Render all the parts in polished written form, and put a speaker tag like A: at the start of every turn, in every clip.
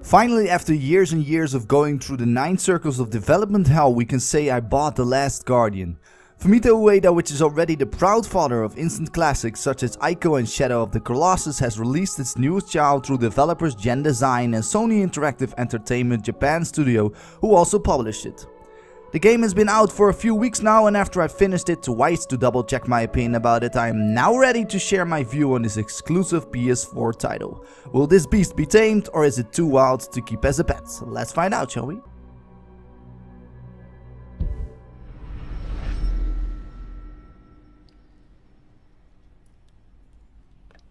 A: Finally, after years and years of going through the 9 circles of development hell, we can say I bought The Last Guardian. Fumito Ueda, which is already the proud father of instant classics such as Ico and Shadow of the Colossus, has released its newest child through developers Gen Design and Sony Interactive Entertainment Japan Studio, who also published it. The game has been out for a few weeks now, and after I finished it twice to double check my opinion about it, I am now ready to share my view on this exclusive PS4 title. Will this beast be tamed, or is it too wild to keep as a pet? Let's find out, shall we?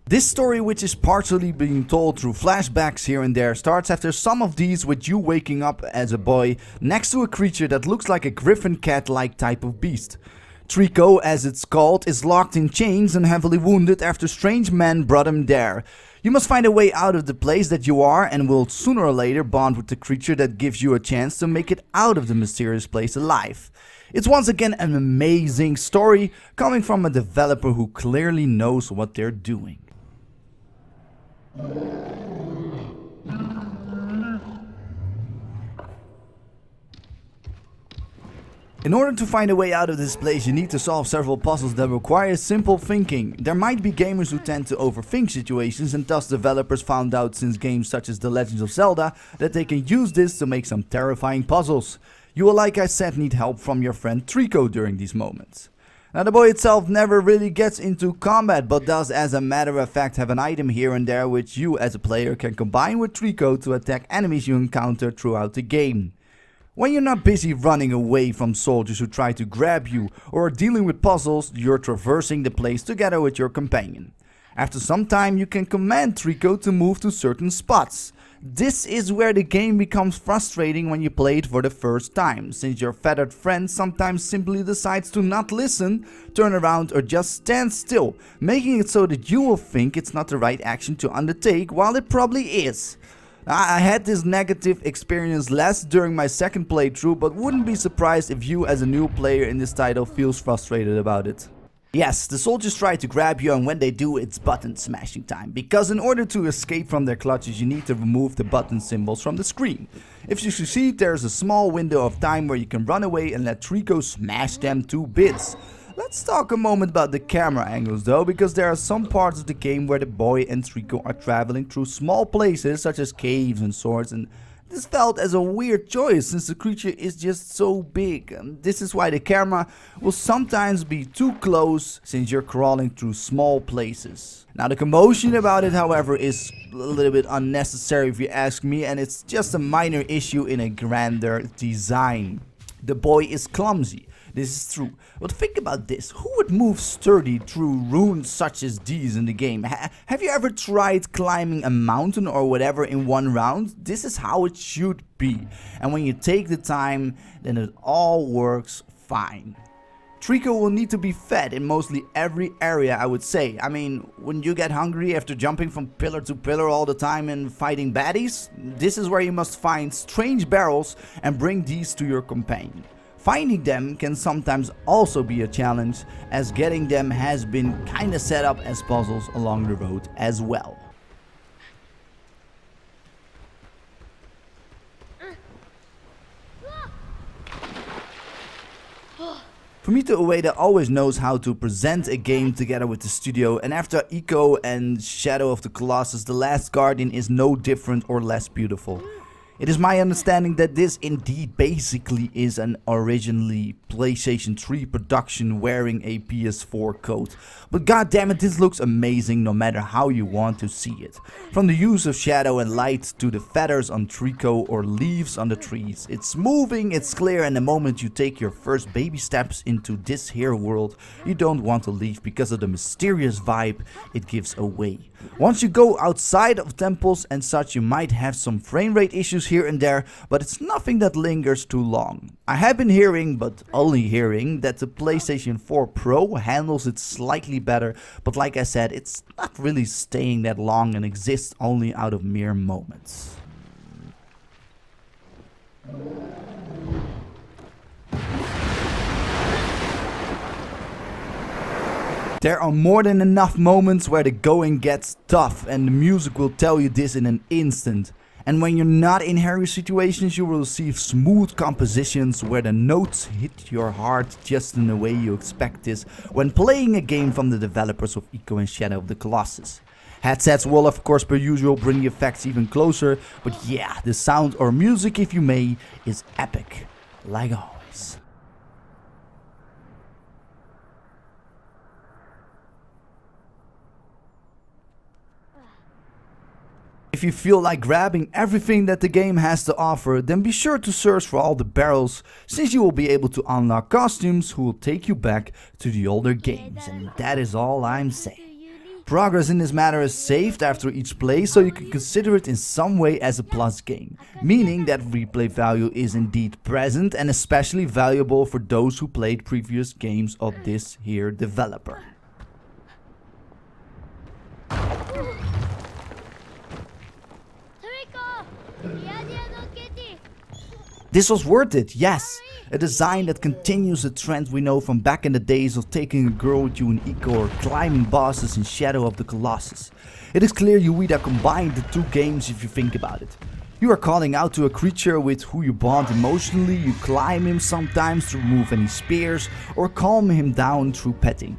A: This story, which is partially being told through flashbacks here and there, starts after some of these with you waking up as a boy next to a creature that looks like a griffin cat-like type of beast. Trico, as it's called, is locked in chains and heavily wounded after strange men brought him there. You must find a way out of the place that you are and will sooner or later bond with the creature that gives you a chance to make it out of the mysterious place alive. It's once again an amazing story coming from a developer who clearly knows what they're doing. In order to find a way out of this place, you need to solve several puzzles that require simple thinking. There might be gamers who tend to overthink situations, and thus developers found out since games such as The Legend of Zelda that they can use this to make some terrifying puzzles. You will, like I said, need help from your friend Trico during these moments. Now, the boy itself never really gets into combat, but does as a matter of fact have an item here and there which you as a player can combine with Trico to attack enemies you encounter throughout the game. When you're not busy running away from soldiers who try to grab you or dealing with puzzles, you're traversing the place together with your companion. After some time, you can command Trico to move to certain spots. This is where the game becomes frustrating when you play it for the first time, since your feathered friend sometimes simply decides to not listen, turn around or just stand still, making it so that you will think it's not the right action to undertake while it probably is. I had this negative experience less during my second playthrough, but wouldn't be surprised if you as a new player in this title feels frustrated about it. Yes, the soldiers try to grab you, and when they do, it's button smashing time, because in order to escape from their clutches you need to remove the button symbols from the screen. If you succeed, there's a small window of time where you can run away and let Trico smash them to bits. Let's talk a moment about the camera angles though, because there are some parts of the game where the boy and Trico are traveling through small places such as caves and swords, and this felt as a weird choice since the creature is just so big. And this is why the camera will sometimes be too close since you're crawling through small places. Now, the commotion about it, however, is a little bit unnecessary if you ask me, and it's just a minor issue in a grander design. The boy is clumsy. This is true, but think about this. Who would move sturdy through ruins such as these in the game? Have you ever tried climbing a mountain or whatever in one round? This is how it should be. And when you take the time, then it all works fine. Trico will need to be fed in mostly every area, I would say. I mean, when you get hungry after jumping from pillar to pillar all the time and fighting baddies, this is where you must find strange barrels and bring these to your companion. Finding them can sometimes also be a challenge, as getting them has been kinda set up as puzzles along the road as well. Fumito Ueda always knows how to present a game together with the studio, and after Ico and Shadow of the Colossus, The Last Guardian is no different or less beautiful. It is my understanding that this indeed basically is an originally PlayStation 3 production wearing a PS4 coat. But goddammit, this looks amazing no matter how you want to see it. From the use of shadow and light to the feathers on Trico or leaves on the trees. It's moving, it's clear, and the moment you take your first baby steps into this here world, you don't want to leave because of the mysterious vibe it gives away. Once you go outside of temples and such, you might have some frame rate issues here and there, but it's nothing that lingers too long. I have been hearing, but only hearing, that the PlayStation 4 Pro handles it slightly better, but like I said, it's not really staying that long and exists only out of mere moments. There are more than enough moments where the going gets tough, and the music will tell you this in an instant. And when you're not in hairy situations, you will receive smooth compositions where the notes hit your heart just in the way you expect this when playing a game from the developers of Ico and Shadow of the Colossus. Headsets will of course per usual bring the effects even closer, but yeah, the sound or music if you may is epic, like always. If you feel like grabbing everything that the game has to offer, then be sure to search for all the barrels, since you will be able to unlock costumes who will take you back to the older games, and that is all I'm saying. Progress in this matter is saved after each play, so you can consider it in some way as a plus gain, meaning that replay value is indeed present and especially valuable for those who played previous games of this here developer. This was worth it, yes. A design that continues a trend we know from back in the days of taking a girl with you in Ico or climbing bosses in Shadow of the Colossus. It is clear Ueda combined the two games if you think about it. You are calling out to a creature with who you bond emotionally, you climb him sometimes to remove any spears or calm him down through petting.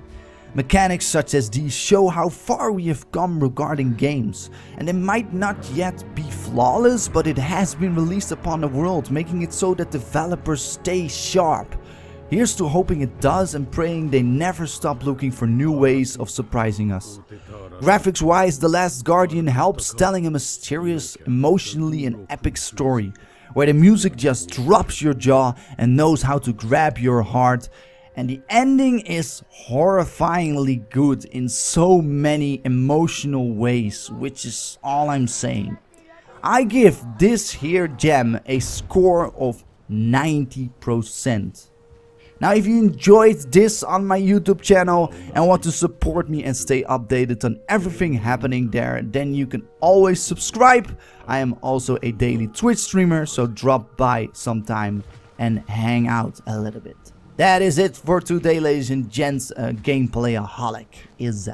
A: Mechanics such as these show how far we have come regarding games, and they might not yet be flawless, but it has been released upon the world, making it so that developers stay sharp. Here's to hoping it does and praying they never stop looking for new ways of surprising us. Graphics wise, The Last Guardian helps telling a mysterious, emotionally and epic story, where the music just drops your jaw and knows how to grab your heart. And the ending is horrifyingly good in so many emotional ways, which is all I'm saying. I give this here gem a score of 90%. Now if you enjoyed this on my YouTube channel and want to support me and stay updated on everything happening there, then you can always subscribe. I am also a daily Twitch streamer, so drop by sometime and hang out a little bit. That is it for today, ladies and gents. Gameplayaholic is